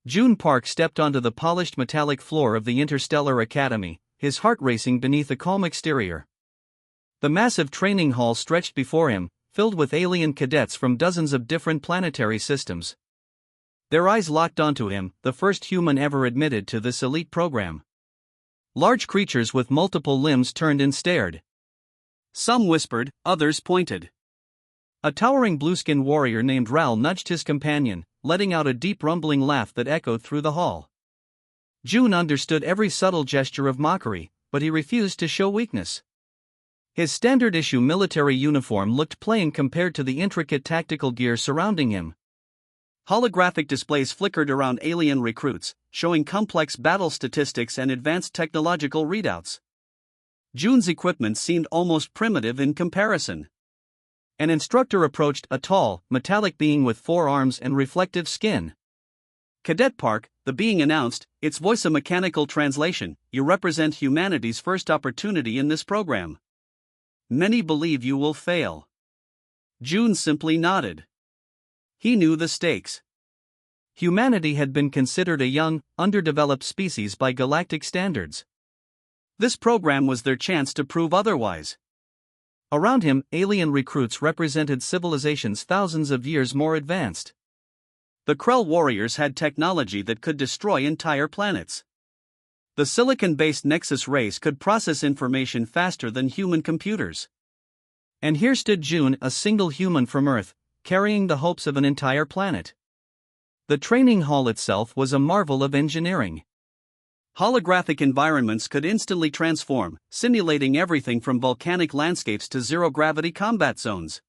June Park stepped onto the polished metallic floor of the Interstellar Academy, his heart racing beneath a calm exterior. The massive training hall stretched before him, filled with alien cadets from dozens of different planetary systems. Their eyes locked onto him, the first human ever admitted to this elite program. Large creatures with multiple limbs turned and stared. Some whispered, others pointed. A towering blueskin warrior named Ral nudged his companion, letting out a deep rumbling laugh that echoed through the hall. June understood every subtle gesture of mockery, but he refused to show weakness. His standard-issue military uniform looked plain compared to the intricate tactical gear surrounding him. Holographic displays flickered around alien recruits, showing complex battle statistics and advanced technological readouts. June's equipment seemed almost primitive in comparison. An instructor approached, a tall, metallic being with 4 arms and reflective skin. "Cadet Park," the being announced, its voice a mechanical translation, "You represent humanity's first opportunity in this program. Many believe you will fail." June simply nodded. He knew the stakes. Humanity had been considered a young, underdeveloped species by galactic standards. This program was their chance to prove otherwise. Around him, alien recruits represented civilizations thousands of years more advanced. The Krell warriors had technology that could destroy entire planets. The silicon-based Nexus race could process information faster than human computers. And here stood June, a single human from Earth, carrying the hopes of an entire planet. The training hall itself was a marvel of engineering. Holographic environments could instantly transform, simulating everything from volcanic landscapes to zero-gravity combat zones.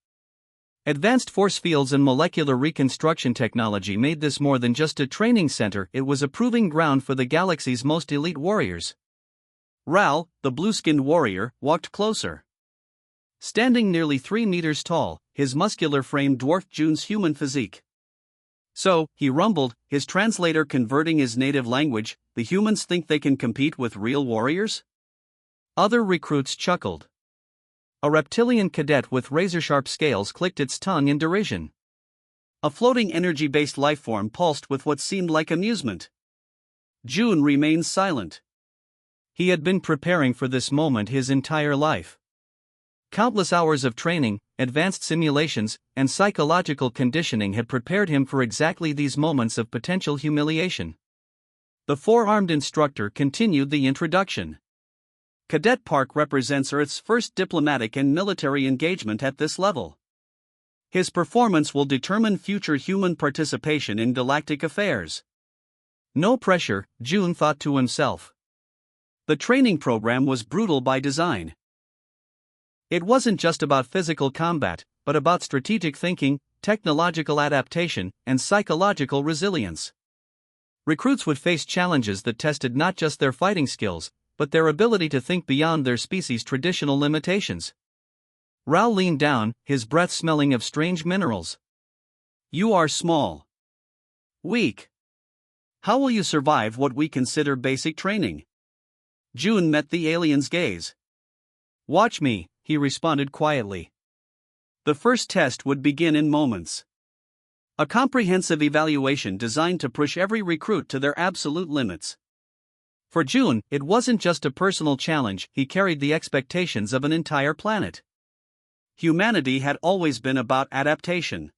Advanced force fields and molecular reconstruction technology made this more than just a training center, it was a proving ground for the galaxy's most elite warriors. Ral, the blue-skinned warrior, walked closer. Standing nearly 3 meters tall, his muscular frame dwarfed June's human physique. "So," he rumbled, his translator converting his native language, "the humans think they can compete with real warriors?" Other recruits chuckled. A reptilian cadet with razor-sharp scales clicked its tongue in derision. A floating energy-based lifeform pulsed with what seemed like amusement. June remained silent. He had been preparing for this moment his entire life. Countless hours of training, advanced simulations, and psychological conditioning had prepared him for exactly these moments of potential humiliation. The 4-armed instructor continued the introduction. "Cadet Park represents Earth's first diplomatic and military engagement at this level. His performance will determine future human participation in galactic affairs." No pressure, June thought to himself. The training program was brutal by design. It wasn't just about physical combat, but about strategic thinking, technological adaptation, and psychological resilience. Recruits would face challenges that tested not just their fighting skills, but their ability to think beyond their species' traditional limitations. Ral leaned down, his breath smelling of strange minerals. "You are small. Weak. How will you survive what we consider basic training?" June met the alien's gaze. "Watch me," he responded quietly. The first test would begin in moments. A comprehensive evaluation designed to push every recruit to their absolute limits. For June, it wasn't just a personal challenge, he carried the expectations of an entire planet. Humanity had always been about adaptation.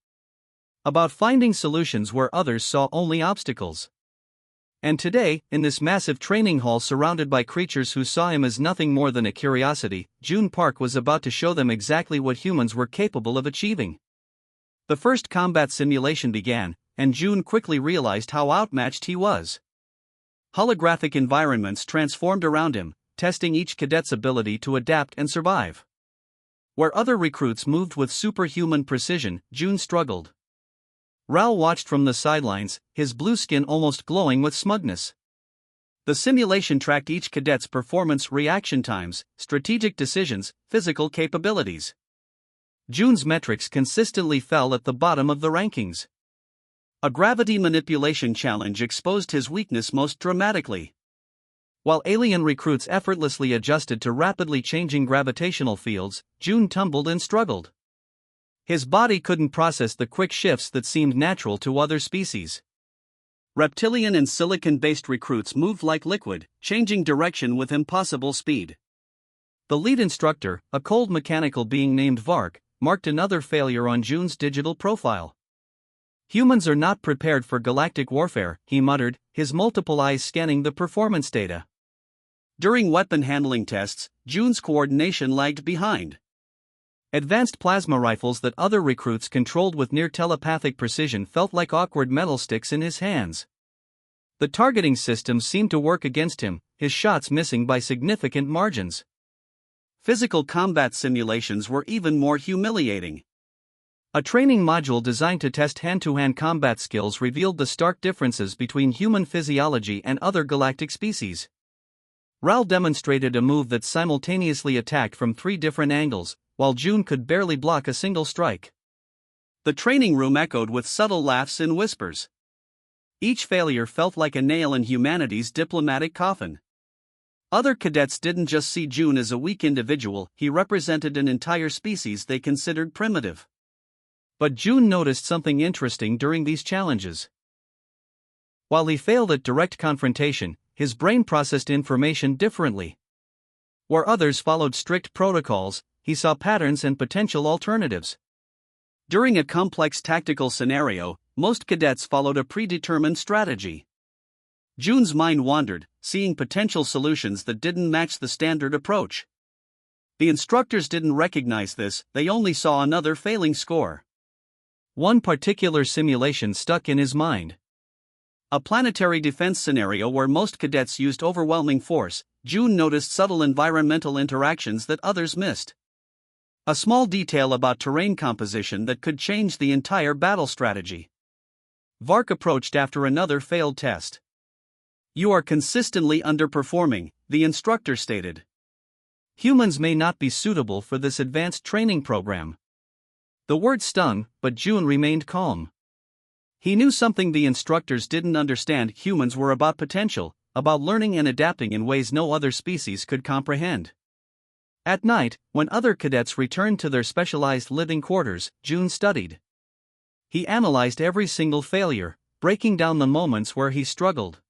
About finding solutions where others saw only obstacles. And today, in this massive training hall surrounded by creatures who saw him as nothing more than a curiosity, June Park was about to show them exactly what humans were capable of achieving. The first combat simulation began, and June quickly realized how outmatched he was. Holographic environments transformed around him, testing each cadet's ability to adapt and survive. Where other recruits moved with superhuman precision, June struggled. Ral watched from the sidelines, his blue skin almost glowing with smugness. The simulation tracked each cadet's performance, reaction times, strategic decisions, physical capabilities. June's metrics consistently fell at the bottom of the rankings. A gravity manipulation challenge exposed his weakness most dramatically. While alien recruits effortlessly adjusted to rapidly changing gravitational fields, June tumbled and struggled. His body couldn't process the quick shifts that seemed natural to other species. Reptilian and silicon-based recruits moved like liquid, changing direction with impossible speed. The lead instructor, a cold mechanical being named Vark, marked another failure on June's digital profile. "Humans are not prepared for galactic warfare," he muttered, his multiple eyes scanning the performance data. During weapon handling tests, June's coordination lagged behind. Advanced plasma rifles that other recruits controlled with near telepathic precision felt like awkward metal sticks in his hands. The targeting system seemed to work against him, his shots missing by significant margins. Physical combat simulations were even more humiliating. A training module designed to test hand-to-hand combat skills revealed the stark differences between human physiology and other galactic species. Ral demonstrated a move that simultaneously attacked from 3 different angles, while June could barely block a single strike. The training room echoed with subtle laughs and whispers. Each failure felt like a nail in humanity's diplomatic coffin. Other cadets didn't just see June as a weak individual, he represented an entire species they considered primitive. But June noticed something interesting during these challenges. While he failed at direct confrontation, his brain processed information differently. Where others followed strict protocols, he saw patterns and potential alternatives. During a complex tactical scenario, most cadets followed a predetermined strategy. June's mind wandered, seeing potential solutions that didn't match the standard approach. The instructors didn't recognize this, they only saw another failing score. One particular simulation stuck in his mind. A planetary defense scenario where most cadets used overwhelming force. June noticed subtle environmental interactions that others missed. A small detail about terrain composition that could change the entire battle strategy. Vark approached after another failed test. "You are consistently underperforming," the instructor stated. "Humans may not be suitable for this advanced training program." The word stung, but June remained calm. He knew something the instructors didn't understand: humans were about potential, about learning and adapting in ways no other species could comprehend. At night, when other cadets returned to their specialized living quarters, June studied. He analyzed every single failure, breaking down the moments where he struggled.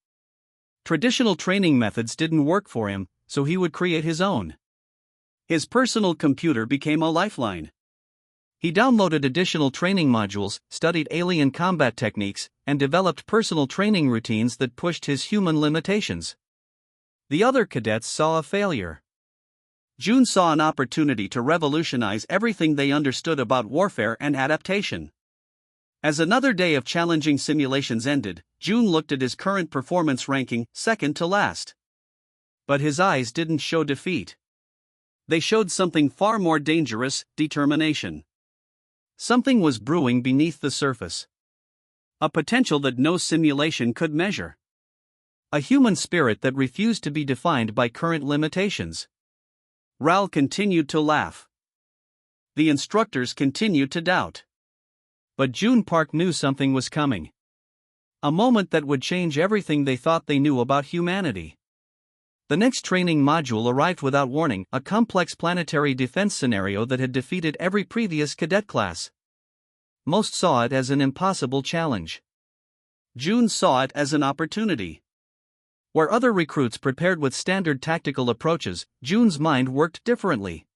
Traditional training methods didn't work for him, so he would create his own. His personal computer became a lifeline. He downloaded additional training modules, studied alien combat techniques, and developed personal training routines that pushed his human limitations. The other cadets saw a failure. June saw an opportunity to revolutionize everything they understood about warfare and adaptation. As another day of challenging simulations ended, June looked at his current performance ranking, second to last. But his eyes didn't show defeat. They showed something far more dangerous: determination. Something was brewing beneath the surface. A potential that no simulation could measure. A human spirit that refused to be defined by current limitations. Ral continued to laugh. The instructors continued to doubt. But June Park knew something was coming. A moment that would change everything they thought they knew about humanity. The next training module arrived without warning, a complex planetary defense scenario that had defeated every previous cadet class. Most saw it as an impossible challenge. June saw it as an opportunity. Where other recruits prepared with standard tactical approaches, June's mind worked differently.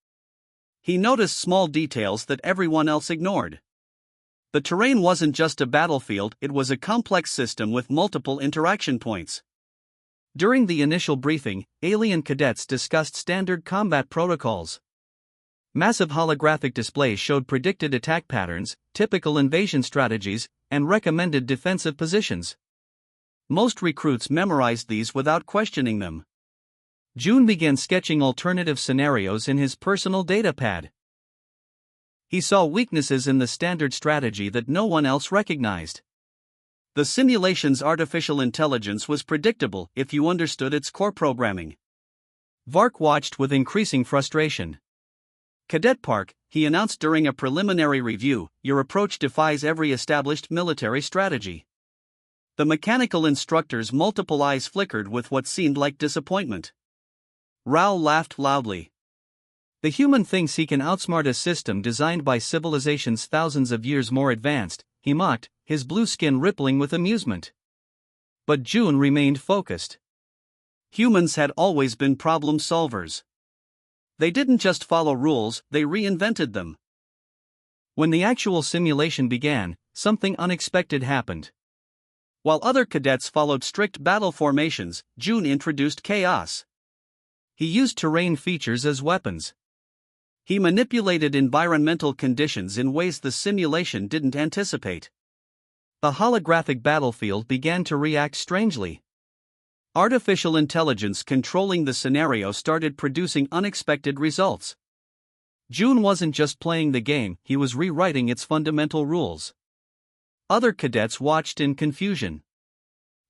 He noticed small details that everyone else ignored. The terrain wasn't just a battlefield, it was a complex system with multiple interaction points. During the initial briefing, alien cadets discussed standard combat protocols. Massive holographic displays showed predicted attack patterns, typical invasion strategies, and recommended defensive positions. Most recruits memorized these without questioning them. June began sketching alternative scenarios in his personal datapad. He saw weaknesses in the standard strategy that no one else recognized. The simulation's artificial intelligence was predictable if you understood its core programming. Vark watched with increasing frustration. "Cadet Park," he announced during a preliminary review, "your approach defies every established military strategy." The mechanical instructor's multiple eyes flickered with what seemed like disappointment. Ral laughed loudly. "The human thinks he can outsmart a system designed by civilizations thousands of years more advanced," he mocked, his blue skin rippling with amusement. But June remained focused. Humans had always been problem solvers. They didn't just follow rules, they reinvented them. When the actual simulation began, something unexpected happened. While other cadets followed strict battle formations, June introduced chaos. He used terrain features as weapons. He manipulated environmental conditions in ways the simulation didn't anticipate. The holographic battlefield began to react strangely. Artificial intelligence controlling the scenario started producing unexpected results. June wasn't just playing the game, he was rewriting its fundamental rules. Other cadets watched in confusion.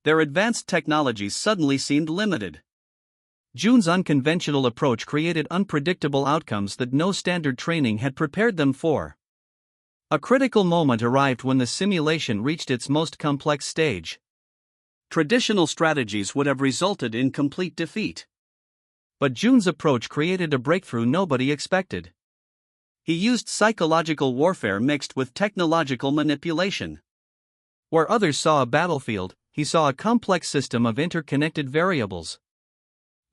Their advanced technologies suddenly seemed limited. June's unconventional approach created unpredictable outcomes that no standard training had prepared them for. A critical moment arrived when the simulation reached its most complex stage. Traditional strategies would have resulted in complete defeat. But June's approach created a breakthrough nobody expected. He used psychological warfare mixed with technological manipulation. Where others saw a battlefield, he saw a complex system of interconnected variables.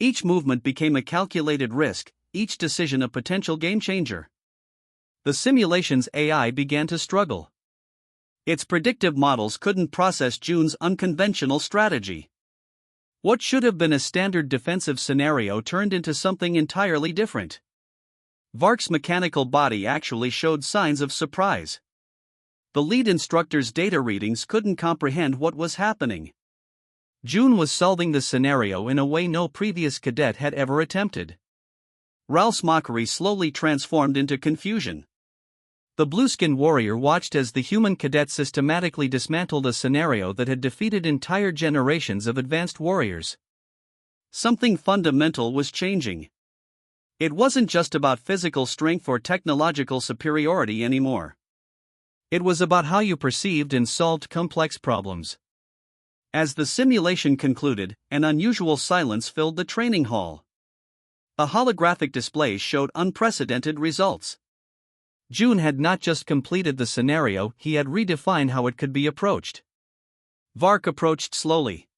Each movement became a calculated risk, each decision a potential game-changer. The simulation's AI began to struggle. Its predictive models couldn't process June's unconventional strategy. What should have been a standard defensive scenario turned into something entirely different. Vark's mechanical body actually showed signs of surprise. The lead instructor's data readings couldn't comprehend what was happening. June was solving the scenario in a way no previous cadet had ever attempted. Ralph's mockery slowly transformed into confusion. The blueskin warrior watched as the human cadet systematically dismantled a scenario that had defeated entire generations of advanced warriors. Something fundamental was changing. It wasn't just about physical strength or technological superiority anymore. It was about how you perceived and solved complex problems. As the simulation concluded, an unusual silence filled the training hall. A holographic display showed unprecedented results. June had not just completed the scenario, he had redefined how it could be approached. Vark approached slowly.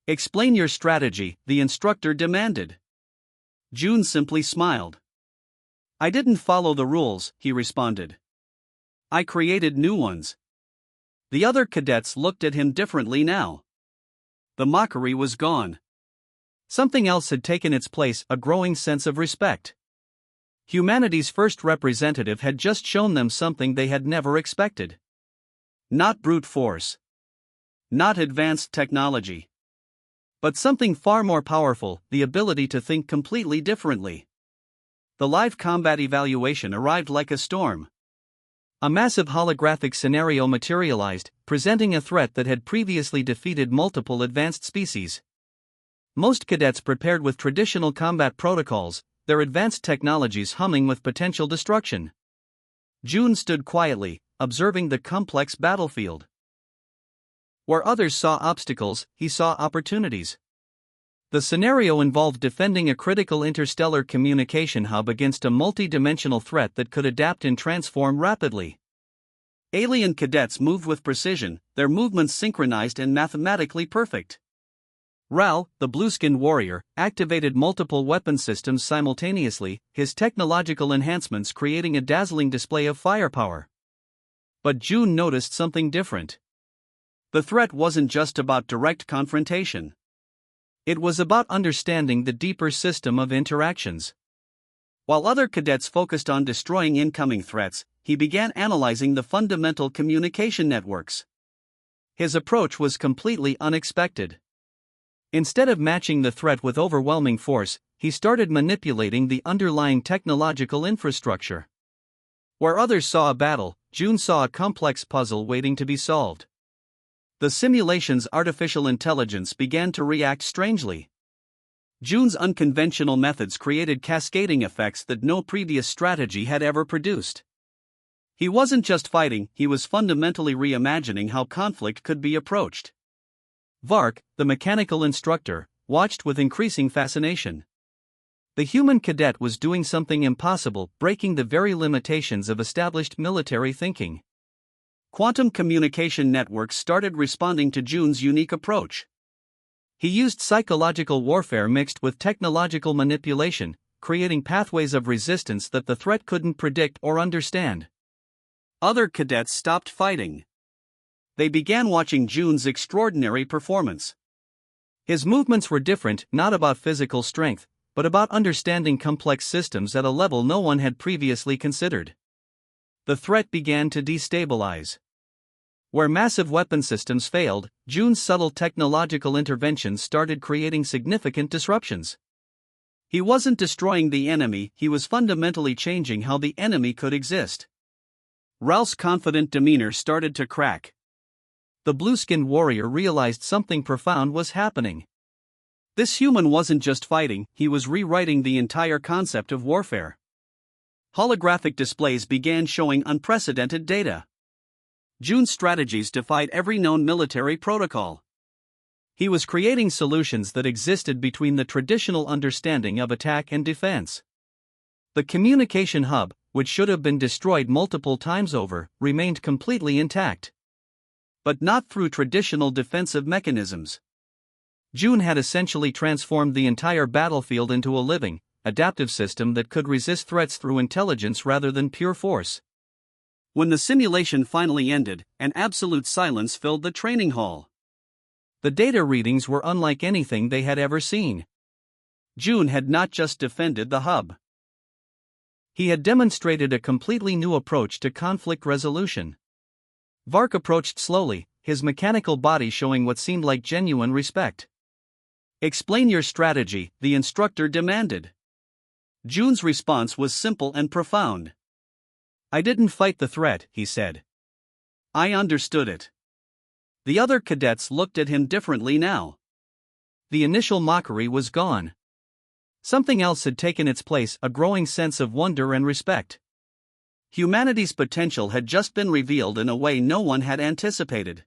"Explain your strategy," the instructor demanded. June simply smiled. "I didn't follow the rules," he responded. "I created new ones." The other cadets looked at him differently now. The mockery was gone. Something else had taken its place, a growing sense of respect. Humanity's first representative had just shown them something they had never expected. Not brute force. Not advanced technology. But something far more powerful, the ability to think completely differently. The live combat evaluation arrived like a storm. A massive holographic scenario materialized, presenting a threat that had previously defeated multiple advanced species. Most cadets prepared with traditional combat protocols, their advanced technologies humming with potential destruction. June stood quietly, observing the complex battlefield. Where others saw obstacles, he saw opportunities. The scenario involved defending a critical interstellar communication hub against a multi-dimensional threat that could adapt and transform rapidly. Alien cadets moved with precision, their movements synchronized and mathematically perfect. Ral, the blueskin warrior, activated multiple weapon systems simultaneously, his technological enhancements creating a dazzling display of firepower. But June noticed something different. The threat wasn't just about direct confrontation. It was about understanding the deeper system of interactions. While other cadets focused on destroying incoming threats, he began analyzing the fundamental communication networks. His approach was completely unexpected. Instead of matching the threat with overwhelming force, he started manipulating the underlying technological infrastructure. Where others saw a battle, June saw a complex puzzle waiting to be solved. The simulation's artificial intelligence began to react strangely. June's unconventional methods created cascading effects that no previous strategy had ever produced. He wasn't just fighting, he was fundamentally reimagining how conflict could be approached. Vark, the mechanical instructor, watched with increasing fascination. The human cadet was doing something impossible, breaking the very limitations of established military thinking. Quantum communication networks started responding to June's unique approach. He used psychological warfare mixed with technological manipulation, creating pathways of resistance that the threat couldn't predict or understand. Other cadets stopped fighting. They began watching June's extraordinary performance. His movements were different, not about physical strength, but about understanding complex systems at a level no one had previously considered. The threat began to destabilize. Where massive weapon systems failed, June's subtle technological interventions started creating significant disruptions. He wasn't destroying the enemy, he was fundamentally changing how the enemy could exist. Ralph's confident demeanor started to crack. The blue-skinned warrior realized something profound was happening. This human wasn't just fighting, he was rewriting the entire concept of warfare. Holographic displays began showing unprecedented data. June's strategies defied every known military protocol. He was creating solutions that existed between the traditional understanding of attack and defense. The communication hub, which should have been destroyed multiple times over, remained completely intact. But not through traditional defensive mechanisms. June had essentially transformed the entire battlefield into a living, adaptive system that could resist threats through intelligence rather than pure force. When the simulation finally ended, an absolute silence filled the training hall. The data readings were unlike anything they had ever seen. June had not just defended the hub. He had demonstrated a completely new approach to conflict resolution. Vark approached slowly, his mechanical body showing what seemed like genuine respect. "Explain your strategy," the instructor demanded. June's response was simple and profound. "I didn't fight the threat," he said. "I understood it." The other cadets looked at him differently now. The initial mockery was gone. Something else had taken its place, a growing sense of wonder and respect. Humanity's potential had just been revealed in a way no one had anticipated.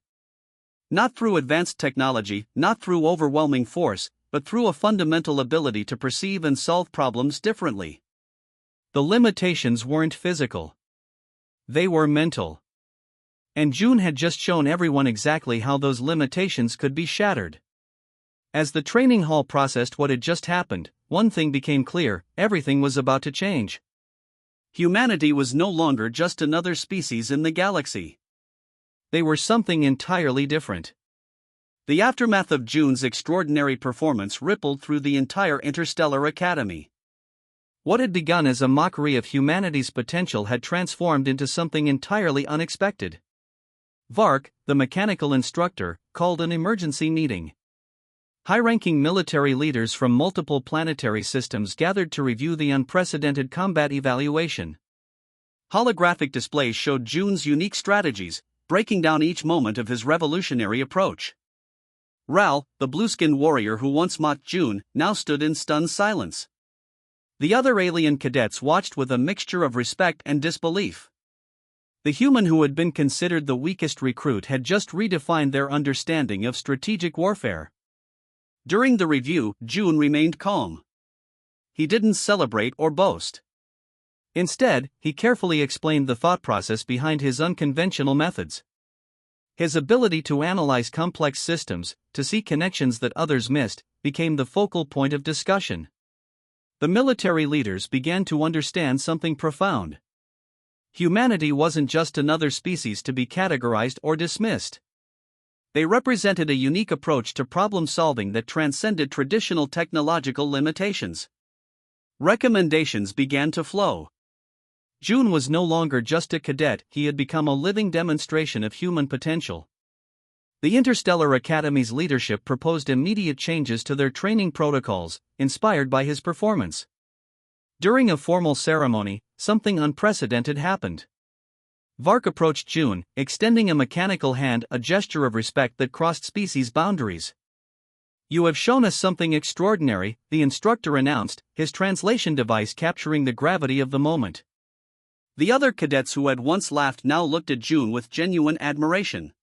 Not through advanced technology, not through overwhelming force, but through a fundamental ability to perceive and solve problems differently. The limitations weren't physical. They were mental. And June had just shown everyone exactly how those limitations could be shattered. As the training hall processed what had just happened, one thing became clear: everything was about to change. Humanity was no longer just another species in the galaxy. They were something entirely different. The aftermath of June's extraordinary performance rippled through the entire Interstellar Academy. What had begun as a mockery of humanity's potential had transformed into something entirely unexpected. Vark, the mechanical instructor, called an emergency meeting. High-ranking military leaders from multiple planetary systems gathered to review the unprecedented combat evaluation. Holographic displays showed June's unique strategies, breaking down each moment of his revolutionary approach. Ral, the blue-skinned warrior who once mocked June, now stood in stunned silence. The other alien cadets watched with a mixture of respect and disbelief. The human who had been considered the weakest recruit had just redefined their understanding of strategic warfare. During the review, June remained calm. He didn't celebrate or boast. Instead, he carefully explained the thought process behind his unconventional methods. His ability to analyze complex systems, to see connections that others missed, became the focal point of discussion. The military leaders began to understand something profound. Humanity wasn't just another species to be categorized or dismissed. They represented a unique approach to problem solving that transcended traditional technological limitations. Recommendations began to flow. June was no longer just a cadet, he had become a living demonstration of human potential. The Interstellar Academy's leadership proposed immediate changes to their training protocols, inspired by his performance. During a formal ceremony, something unprecedented happened. Vark approached June, extending a mechanical hand, a gesture of respect that crossed species boundaries. "You have shown us something extraordinary," the instructor announced, his translation device capturing the gravity of the moment. The other cadets who had once laughed now looked at June with genuine admiration.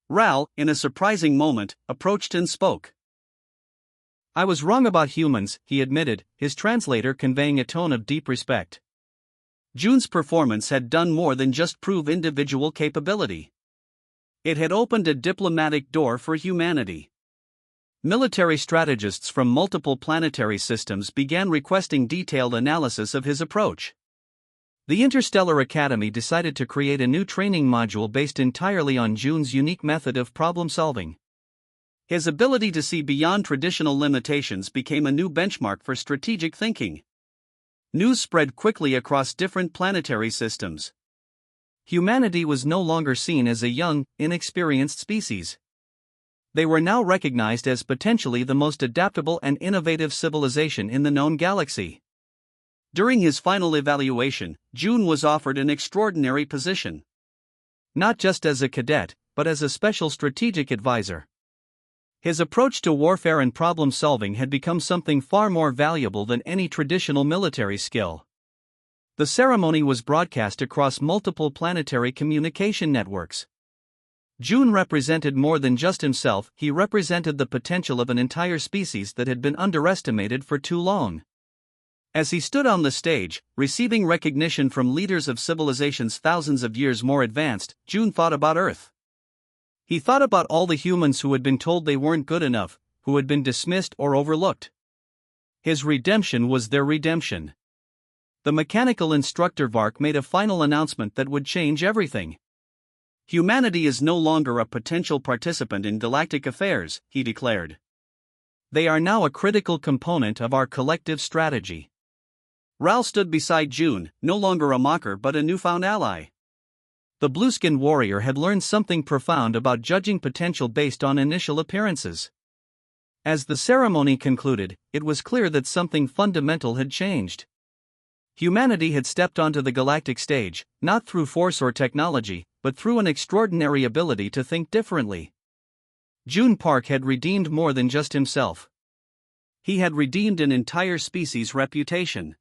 Ral, in a surprising moment, approached and spoke. "I was wrong about humans," he admitted, his translator conveying a tone of deep respect. June's performance had done more than just prove individual capability. It had opened a diplomatic door for humanity. Military strategists from multiple planetary systems began requesting detailed analysis of his approach. The Interstellar Academy decided to create a new training module based entirely on June's unique method of problem solving. His ability to see beyond traditional limitations became a new benchmark for strategic thinking. News spread quickly across different planetary systems. Humanity was no longer seen as a young, inexperienced species. They were now recognized as potentially the most adaptable and innovative civilization in the known galaxy. During his final evaluation, June was offered an extraordinary position. Not just as a cadet, but as a special strategic advisor. His approach to warfare and problem solving had become something far more valuable than any traditional military skill. The ceremony was broadcast across multiple planetary communication networks. June represented more than just himself, he represented the potential of an entire species that had been underestimated for too long. As he stood on the stage, receiving recognition from leaders of civilizations thousands of years more advanced, June thought about Earth. He thought about all the humans who had been told they weren't good enough, who had been dismissed or overlooked. His redemption was their redemption. The mechanical instructor Vark made a final announcement that would change everything. Humanity is no longer a potential participant in galactic affairs, he declared. They are now a critical component of our collective strategy. Ral stood beside June, no longer a mocker but a newfound ally. The blue-skinned warrior had learned something profound about judging potential based on initial appearances. As the ceremony concluded, it was clear that something fundamental had changed. Humanity had stepped onto the galactic stage, not through force or technology, but through an extraordinary ability to think differently. June Park had redeemed more than just himself. He had redeemed an entire species' reputation.